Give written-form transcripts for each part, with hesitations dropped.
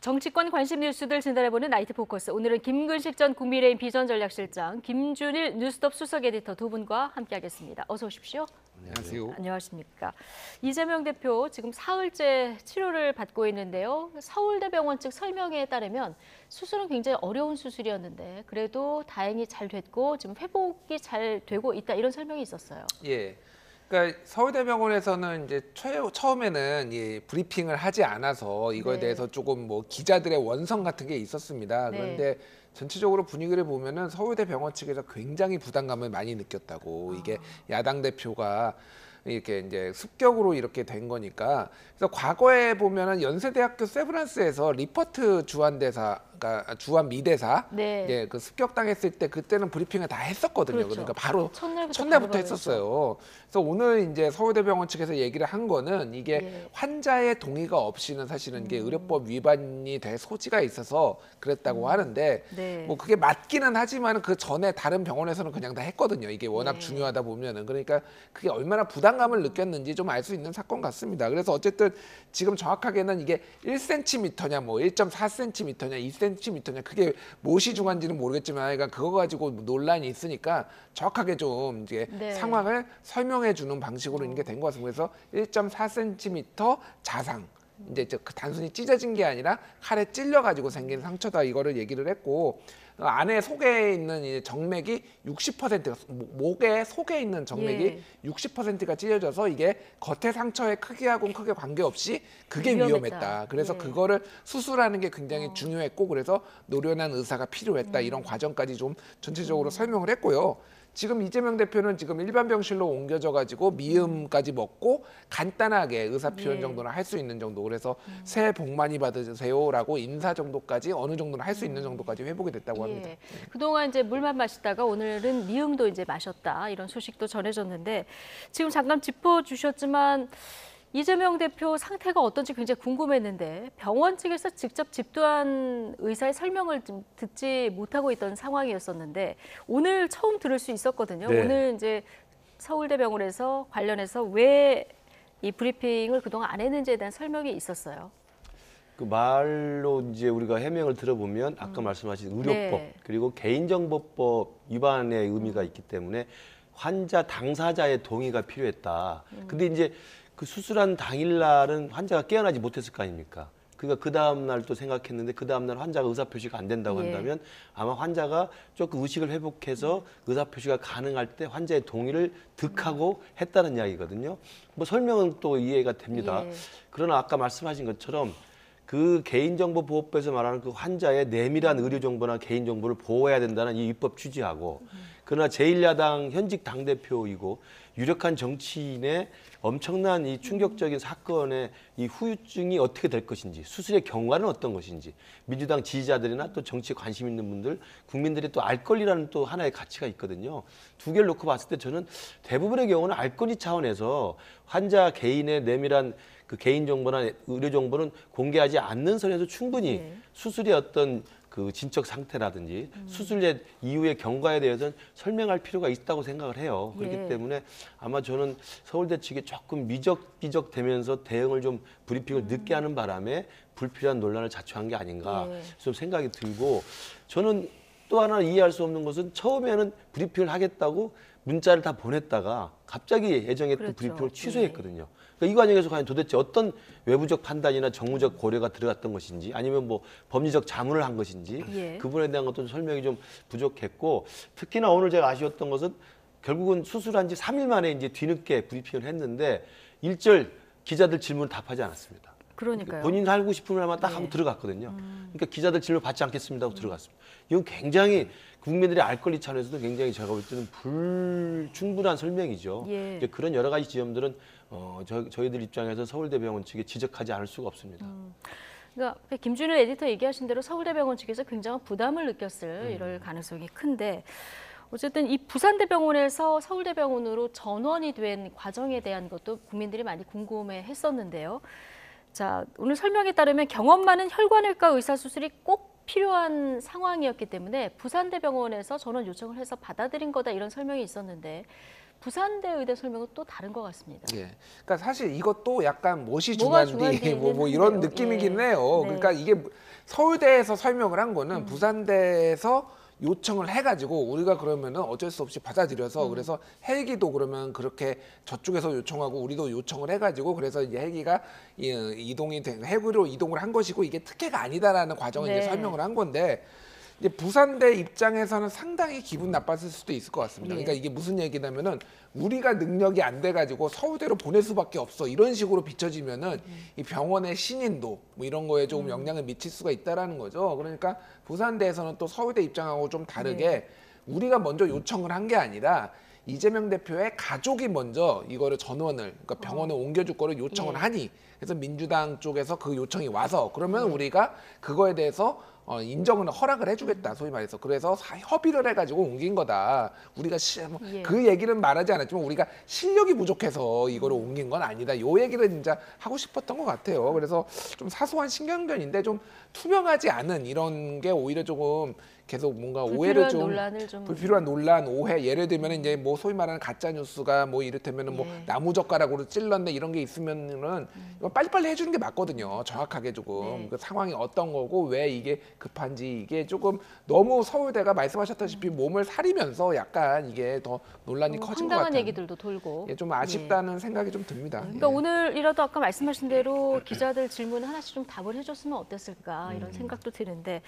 정치권 관심 뉴스들 진단해보는 나이트 포커스. 오늘은 김근식 전 국민의힘 비전전략실장, 김준일 뉴스톱 수석 에디터 두 분과 함께하겠습니다. 어서 오십시오. 안녕하세요. 안녕하십니까. 이재명 대표 지금 사흘째 치료를 받고 있는데요. 서울대병원 측 설명에 따르면 수술은 굉장히 어려운 수술이었는데 그래도 다행히 잘 됐고 지금 회복이 잘 되고 있다, 이런 설명이 있었어요. 예. 그러니까 서울대병원에서는 이제 처음에는 브리핑을 하지 않아서 이거에 대해서 조금 뭐 기자들의 원성 같은 게 있었습니다. 그런데 전체적으로 분위기를 보면은 서울대병원 측에서 굉장히 부담감을 많이 느꼈다고. 이게 야당 대표가 이렇게 이제 습격으로 이렇게 된 거니까. 그래서 과거에 보면은 연세대학교 세브란스에서 리퍼트 주한대사가 주한미대사 이제 그 습격당했을 때 그때는 브리핑을 다 했었거든요. 그렇죠. 그러니까 바로 첫날부터 첫날부터 했었어요. 그래서 오늘 이제 서울대병원 측에서 얘기를 한 거는 이게 환자의 동의가 없이는 사실은 이게 의료법 위반이 될 소지가 있어서 그랬다고 하는데 뭐 그게 맞기는 하지만 그 전에 다른 병원에서는 그냥 다 했거든요. 이게 워낙 중요하다 보면은. 그러니까 그게 얼마나 부담감을 느꼈는지 좀 알 수 있는 사건 같습니다. 그래서 어쨌든 지금 정확하게는 이게 1cm냐 뭐 1.4cm냐 2cm냐 그게 무엇이 중요한지는 모르겠지만 그러니까 그거 가지고 논란이 있으니까 정확하게 좀 이제 상황을 설명해 주는 방식으로 있는 게 된 것 같습니다. 그래서 1.4cm 자상. 이제 단순히 찢어진 게 아니라 칼에 찔려가지고 생긴 상처다, 이거를 얘기를 했고, 안에 속에 있는 이 정맥이 60%가 목에 속에 있는 정맥이 60%가 찢어져서 이게 겉의 상처의 크기하고는 크게 관계없이 그게 위험했다. 그래서 그거를 수술하는 게 굉장히 중요했고, 그래서 노련한 의사가 필요했다, 이런 과정까지 좀 전체적으로 설명을 했고요. 지금 이재명 대표는 지금 일반 병실로 옮겨져 가지고 미음까지 먹고 간단하게 의사 표현 정도는 할 수 있는 정도. 그래서 새해 복 많이 받으세요라고 인사 정도까지 어느 정도는 할 수 있는 정도까지 회복이 됐다고 합니다. 그동안 이제 물만 마시다가 오늘은 미음도 이제 마셨다, 이런 소식도 전해졌는데 지금 잠깐 짚어주셨지만 이재명 대표 상태가 어떤지 굉장히 궁금했는데 병원 측에서 직접 집도한 의사의 설명을 좀 듣지 못하고 있던 상황이었었는데 오늘 처음 들을 수 있었거든요. 오늘 이제 서울대병원에서 관련해서 왜 이 브리핑을 그동안 안 했는지에 대한 설명이 있었어요. 그 말로 이제 우리가 해명을 들어보면 아까 말씀하신 의료법 그리고 개인정보법 위반의 의미가 있기 때문에 환자 당사자의 동의가 필요했다. 근데 이제 그 수술한 당일날은 환자가 깨어나지 못했을 거 아닙니까? 그러니까 그 다음날 또 생각했는데 그 다음날 환자가 의사표시가 안 된다고 한다면 아마 환자가 조금 의식을 회복해서 의사표시가 가능할 때 환자의 동의를 득하고 했다는 이야기거든요. 뭐 설명은 또 이해가 됩니다. 그러나 아까 말씀하신 것처럼 그 개인정보보호법에서 말하는 그 환자의 내밀한 의료정보나 개인정보를 보호해야 된다는 이 입법 취지하고 그러나 제1야당 현직 당대표이고 유력한 정치인의 엄청난 이 충격적인 사건의 이 후유증이 어떻게 될 것인지, 수술의 경과는 어떤 것인지, 민주당 지지자들이나 또 정치에 관심 있는 분들, 국민들이 또 알 권리라는 또 하나의 가치가 있거든요. 두 개를 놓고 봤을 때 저는 대부분의 경우는 알 권리 차원에서 환자 개인의 내밀한 그 개인정보나 의료정보는 공개하지 않는 선에서 충분히 수술의 어떤 그 진척 상태라든지 수술 이후의 경과에 대해서는 설명할 필요가 있다고 생각을 해요. 그렇기 때문에 아마 저는 서울대 측이 조금 미적미적되면서 대응을 좀 브리핑을 늦게 하는 바람에 불필요한 논란을 자초한 게 아닌가 좀 생각이 들고, 저는 또 하나 이해할 수 없는 것은 처음에는 브리핑을 하겠다고 문자를 다 보냈다가 갑자기 예정했던 브리핑을 취소했거든요. 그러니까 이 과정에서 과연 도대체 어떤 외부적 판단이나 정무적 고려가 들어갔던 것인지 아니면 뭐 법리적 자문을 한 것인지 그 부분에 대한 것도 설명이 좀 부족했고, 특히나 오늘 제가 아쉬웠던 것은 결국은 수술한 지 3일 만에 이제 뒤늦게 브리핑을 했는데 일절 기자들 질문을 답하지 않았습니다. 그러니까요. 본인 하고 싶은 말만 딱 하고 들어갔거든요. 그러니까 기자들 질문 받지 않겠습니다 하고 들어갔습니다. 이건 굉장히 국민들의 알 권리 차원에서도 굉장히 제가 볼 때는 불충분한 설명이죠. 이제 그런 여러 가지 지점들은 저희들 입장에서 서울대병원 측에 지적하지 않을 수가 없습니다. 그러니까 김준일 에디터 얘기하신 대로 서울대병원 측에서 굉장한 부담을 느꼈을 이럴 가능성이 큰데 어쨌든 이 부산대병원에서 서울대병원으로 전원이 된 과정에 대한 것도 국민들이 많이 궁금해했었는데요. 자, 오늘 설명에 따르면 경험 많은 혈관외과 의사 수술이 꼭 필요한 상황이었기 때문에 부산대병원에서 전원 요청을 해서 받아들인 거다, 이런 설명이 있었는데 부산대 의대 설명은 또 다른 것 같습니다. 그러니까 사실 이것도 약간 무엇이 중요한지 뭐 이런 느낌이긴 해요. 그러니까 이게 서울대에서 설명을 한 거는 부산대에서 요청을 해가지고 우리가 그러면은 어쩔 수 없이 받아들여서 그래서 헬기도 그러면 그렇게 저쪽에서 요청하고 우리도 요청을 해가지고 그래서 이제 헬기가 이동이 된 헬기로 이동을 한 것이고 이게 특혜가 아니다라는 과정을 네. 이제 설명을 한 건데 이제 부산대 입장에서는 상당히 기분 나빴을 수도 있을 것 같습니다. 그러니까 이게 무슨 얘기냐면은 우리가 능력이 안 돼가지고 서울대로 보낼 수밖에 없어 이런 식으로 비춰지면은 이 병원의 신인도 뭐 이런 거에 조금 영향을 미칠 수가 있다라는 거죠. 그러니까 부산대에서는 또 서울대 입장하고 좀 다르게 우리가 먼저 요청을 한 게 아니라 이재명 대표의 가족이 먼저 이거를 전원을 그러니까 병원에 옮겨줄 거를 요청을 하니 그래서 민주당 쪽에서 그 요청이 와서 그러면 우리가 그거에 대해서 인정을 허락을 해주겠다 소위 말해서 그래서 협의를 해가지고 옮긴 거다. 우리가 그 얘기는 말하지 않았지만 우리가 실력이 부족해서 이거를 옮긴 건 아니다. 요 얘기를 진짜 하고 싶었던 것 같아요. 그래서 좀 사소한 신경전인데 좀 투명하지 않은 이런 게 오히려 조금 계속 뭔가 오해를 좀 불필요한 논란, 오해 예를 들면 이제 뭐 소위 말하는 가짜 뉴스가 뭐 이를테면은 뭐 나무젓가락으로 찔렀네 이런 게 있으면은 이거 빨리빨리 해주는 게 맞거든요. 정확하게 조금 그 상황이 어떤 거고 왜 이게 급한지 이게 조금 너무 서울대가 말씀하셨다시피 몸을 사리면서 약간 이게 더 논란이 커진 것 같아요. 황당한 얘기들도 돌고 좀 아쉽다는 생각이 좀 듭니다. 그러니까 오늘이라도 아까 말씀하신 대로 기자들 질문 하나씩 좀 답을 해줬으면 어땠을까 이런 생각도 드는데.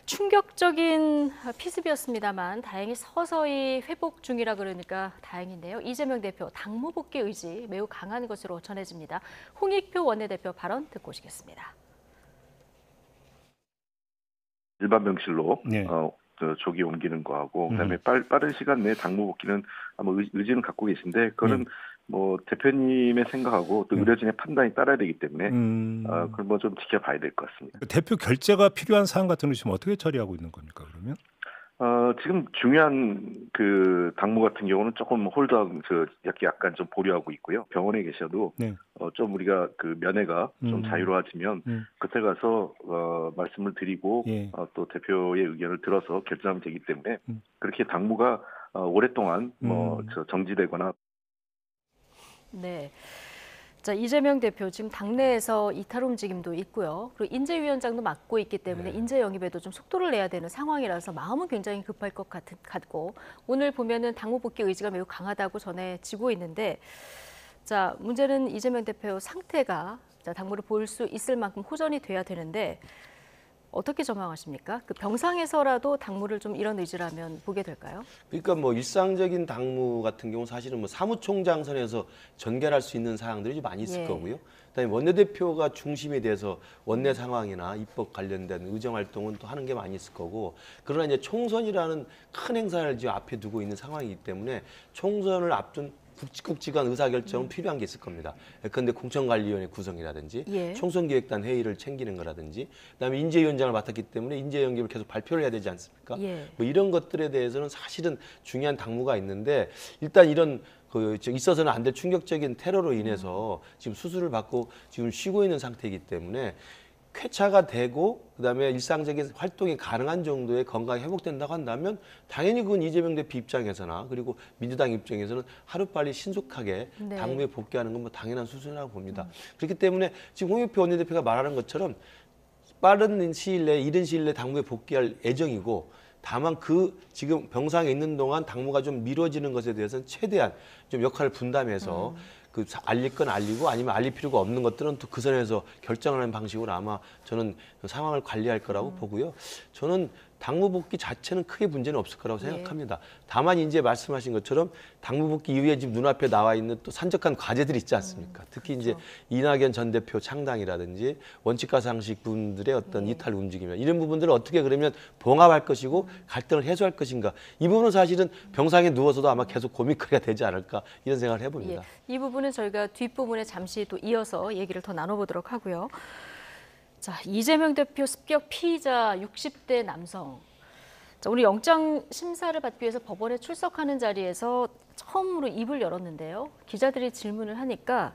충격적인 피습이었습니다만 다행히 서서히 회복 중이라 그러니까 다행인데요. 이재명 대표 당무 복귀 의지 매우 강한 것으로 전해집니다. 홍익표 원내대표 발언 듣고 오시겠습니다. 일반 병실로 조기 옮기는 거하고 그다음에 빠른 시간 내에 당무 복귀는 아마 의지는 갖고 계신데 그거는 뭐 대표님의 생각하고 또 의료진의 판단이 따라야 되기 때문에 그걸 뭐 좀 지켜봐야 될 것 같습니다. 대표 결재가 필요한 사안 같은 거 지금 어떻게 처리하고 있는 겁니까 그러면? 지금 중요한 그 당무 같은 경우는 조금 홀드하고 약간 좀 보류하고 있고요. 병원에 계셔도 좀 우리가 그 면회가 좀 자유로워지면 그때 가서 말씀을 드리고 또 대표의 의견을 들어서 결정하면 되기 때문에 그렇게 당무가 오랫동안 정지되거나. 네. 자, 이재명 대표 지금 당내에서 이탈 움직임도 있고요. 그리고 인재위원장도 맡고 있기 때문에 인재 영입에도 좀 속도를 내야 되는 상황이라서 마음은 굉장히 급할 것 같고 오늘 보면은 당무 복귀 의지가 매우 강하다고 전해지고 있는데 자, 문제는 이재명 대표 상태가 당무를 볼 수 있을 만큼 호전이 돼야 되는데 어떻게 전망하십니까? 그 병상에서라도 당무를 좀 이런 의지라면 보게 될까요? 그러니까 뭐 일상적인 당무 같은 경우 사실은 뭐 사무총장 선에서 전결할 수 있는 사항들이 좀 많이 있을 거고요. 그다음에 원내대표가 중심이 돼서 원내 상황이나 입법 관련된 의정 활동은 또 하는 게 많이 있을 거고 그러나 이제 총선이라는 큰 행사를 지금 앞에 두고 있는 상황이기 때문에 총선을 앞둔 굵직굵직한 의사결정은 필요한 게 있을 겁니다. 그런데 공천관리위원회 구성이라든지 총선기획단 회의를 챙기는 거라든지 그다음에 인재위원장을 맡았기 때문에 인재영입을 계속 발표를 해야 되지 않습니까? 뭐 이런 것들에 대해서는 사실은 중요한 당무가 있는데 일단 이런 있어서는 안 될 충격적인 테러로 인해서 지금 수술을 받고 지금 쉬고 있는 상태이기 때문에 쾌차가 되고 그다음에 일상적인 활동이 가능한 정도의 건강이 회복된다고 한다면 당연히 그건 이재명 대표 입장에서나 그리고 민주당 입장에서는 하루빨리 신속하게 당무에 복귀하는 건 뭐 당연한 수순이라고 봅니다. 그렇기 때문에 지금 홍익표 원내대표가 말하는 것처럼 빠른 시일 내에 이른 시일 내에 당무에 복귀할 예정이고 다만 그 지금 병상에 있는 동안 당무가 좀 미뤄지는 것에 대해서는 최대한 좀 역할을 분담해서 그 알릴 건 알리고 아니면 알릴 필요가 없는 것들은 또 그 선에서 결정하는 방식으로 아마 저는 상황을 관리할 거라고 보고요. 저는 당무 복귀 자체는 크게 문제는 없을 거라고 생각합니다. 다만 이제 말씀하신 것처럼 당무 복귀 이후에 지금 눈앞에 나와 있는 또 산적한 과제들이 있지 않습니까? 특히 이제 이낙연 전 대표 창당이라든지 원칙과 상식 분들의 어떤 이탈 움직임이나 이런 부분들을 어떻게 그러면 봉합할 것이고 갈등을 해소할 것인가 이 부분은 사실은 병상에 누워서도 아마 계속 고민거리가 되지 않을까 이런 생각을 해봅니다. 이 부분은 저희가 뒷부분에 잠시 또 이어서 얘기를 더 나눠보도록 하고요. 자, 이재명 대표 습격 피의자 60대 남성. 자, 오늘 영장 심사를 받기 위해서 법원에 출석하는 자리에서 처음으로 입을 열었는데요. 기자들이 질문을 하니까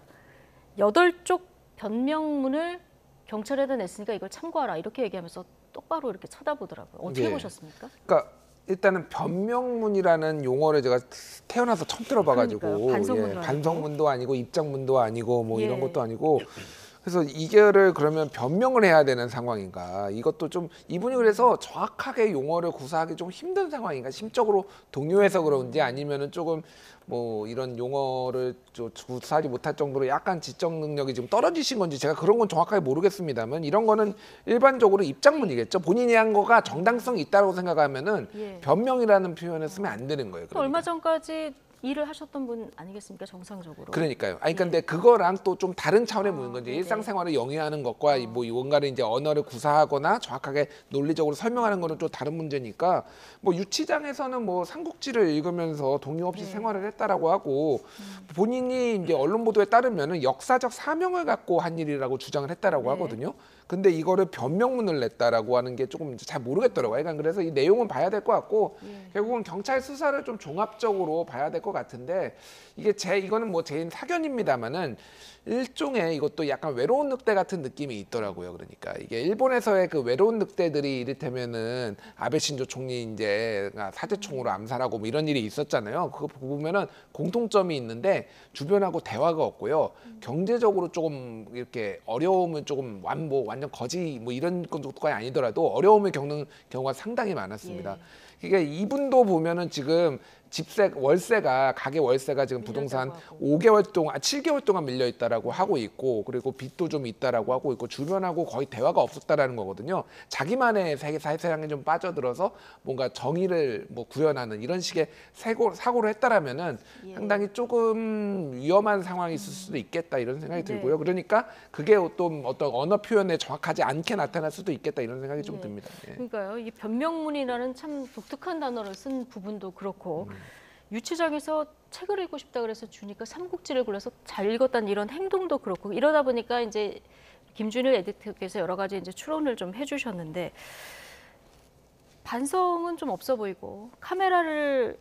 8쪽 변명문을 경찰에다 냈으니까 이걸 참고하라 이렇게 얘기하면서 똑바로 이렇게 쳐다보더라고요. 어떻게 보셨습니까? 그러니까 일단은 변명문이라는 용어를 제가 태어나서 처음 들어봐가지고 반성문도 아니고 입장문도 아니고 뭐 이런 것도 아니고 그래서 이거를 그러면 변명을 해야 되는 상황인가? 이것도 좀 이분이 그래서 정확하게 용어를 구사하기 좀 힘든 상황인가? 심적으로 동요해서 그런지 아니면은 조금 뭐 이런 용어를 구사하지 못할 정도로 약간 지적 능력이 좀 떨어지신 건지 제가 그런 건 정확하게 모르겠습니다만 이런 거는 일반적으로 입장문이겠죠. 본인이 한 거가 정당성이 있다고 생각하면은 변명이라는 표현을 쓰면 안 되는 거예요. 그러니까. 얼마 전까지 일을 하셨던 분 아니겠습니까? 정상적으로. 그러니까요. 아니 근데 그거랑 또 좀 다른 차원의 묻는 건지 일상생활을 영위하는 것과 뭐 뭔가를 이제 언어를 구사하거나 정확하게 논리적으로 설명하는 거는 또 다른 문제니까 뭐 유치장에서는 뭐 삼국지를 읽으면서 동요 없이 생활을 했다라고 하고 본인이 이제 언론 보도에 따르면은 역사적 사명을 갖고 한 일이라고 주장을 했다라고 하거든요. 근데 이거를 변명문을 냈다라고 하는 게 조금 잘 모르겠더라고요. 그러니까 그래서 이 내용은 봐야 될 것 같고 결국은 경찰 수사를 좀 종합적으로 봐야 될 것 같은데 이게 이거는 뭐 제 사견입니다만은 일종의 이것도 약간 외로운 늑대 같은 느낌이 있더라고요. 그러니까 이게 일본에서의 그 외로운 늑대들이 이를테면은 아베 신조 총리 이제 사제총으로 암살하고 뭐 이런 일이 있었잖아요. 그거 보면은 공통점이 있는데 주변하고 대화가 없고요. 경제적으로 조금 이렇게 어려움을 조금 완전 거지 뭐 이런 것까지 아니더라도 어려움을 겪는 경우가 상당히 많았습니다. 그러니까 이분도 보면은 지금 가게 월세가 지금 부동산 5개월 동안, 7개월 동안 밀려 있다라고 하고 있고, 그리고 빚도 좀 있다라고 하고 있고, 주변하고 거의 대화가 없었다라는 거거든요. 자기만의 사회상에 좀 빠져들어서 뭔가 정의를 뭐 구현하는 이런 식의 사고를 했다라면은 상당히 조금 위험한 상황이 있을 수도 있겠다 이런 생각이 들고요. 그러니까 그게 또 어떤 언어 표현에 정확하지 않게 나타날 수도 있겠다 이런 생각이 좀 듭니다. 그러니까요. 이 변명문이라는 참 독특한 단어를 쓴 부분도 그렇고 유치장에서 책을 읽고 싶다 그래서 주니까 삼국지를 골라서 잘 읽었다는 이런 행동도 그렇고 이러다 보니까 이제 김준일 에디터께서 여러 가지 이제 추론을 좀 해주셨는데 반성은 좀 없어 보이고 카메라를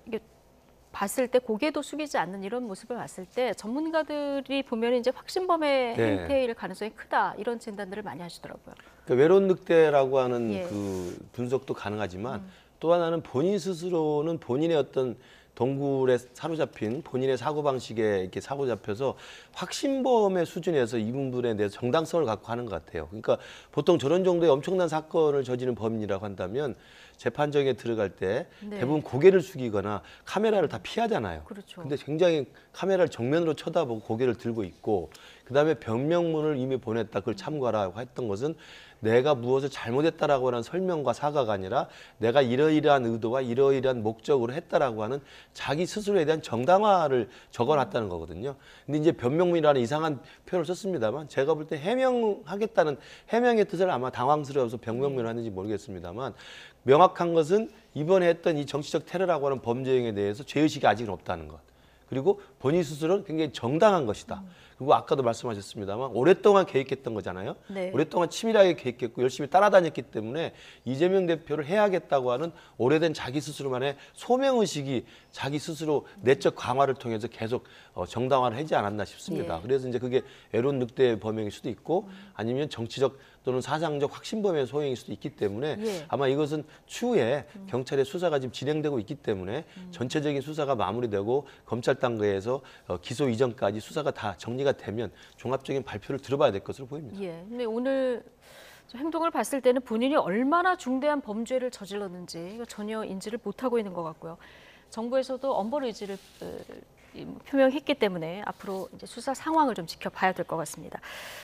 봤을 때 고개도 숙이지 않는 이런 모습을 봤을 때 전문가들이 보면 이제 확신범의 행태일 가능성이 크다 이런 진단들을 많이 하시더라고요. 그러니까 외로운 늑대라고 하는 그 분석도 가능하지만 또 하나는 본인 스스로는 본인의 어떤 동굴에 사로잡힌 본인의 사고방식에 이렇게 사로잡혀서 확신범의 수준에서 이분들에 대해서 정당성을 갖고 하는 것 같아요. 그러니까 보통 저런 정도의 엄청난 사건을 저지른 범인이라고 한다면 재판정에 들어갈 때 대부분 고개를 숙이거나 카메라를 다 피하잖아요. 그렇죠. 근데 굉장히 카메라를 정면으로 쳐다보고 고개를 들고 있고 그다음에 변명문을 이미 보냈다. 그걸 참고하라고 했던 것은 내가 무엇을 잘못했다라고 하는 설명과 사과가 아니라 내가 이러이러한 의도와 이러이러한 목적으로 했다라고 하는 자기 스스로에 대한 정당화를 적어놨다는 거거든요. 근데 이제 변명문이라는 이상한 표현을 썼습니다만 제가 볼 때 해명하겠다는 해명의 뜻을 아마 당황스러워서 변명문을 하는지 모르겠습니다만 명확한 것은 이번에 했던 이 정치적 테러라고 하는 범죄 행위에 대해서 죄의식이 아직은 없다는 것. 그리고 본인 스스로는 굉장히 정당한 것이다. 그리고 아까도 말씀하셨습니다만 오랫동안 계획했던 거잖아요. 오랫동안 치밀하게 계획했고 열심히 따라다녔기 때문에 이재명 대표를 해야겠다고 하는 오래된 자기 스스로만의 소명의식이 자기 스스로 내적 강화를 통해서 계속 정당화를 하지 않았나 싶습니다. 그래서 이제 그게 외로운 늑대 범행일 수도 있고 아니면 정치적 또는 사상적 확신범의 소행일 수도 있기 때문에 아마 이것은 추후에 경찰의 수사가 지금 진행되고 있기 때문에 전체적인 수사가 마무리되고 검찰 단계에서 기소 이전까지 수사가 다 정리가 되면 종합적인 발표를 들어봐야 될 것으로 보입니다. 근데 오늘 행동을 봤을 때는 본인이 얼마나 중대한 범죄를 저질렀는지 전혀 인지를 못하고 있는 것 같고요. 정부에서도 엄벌 의지를 표명했기 때문에 앞으로 이제 수사 상황을 좀 지켜봐야 될 것 같습니다.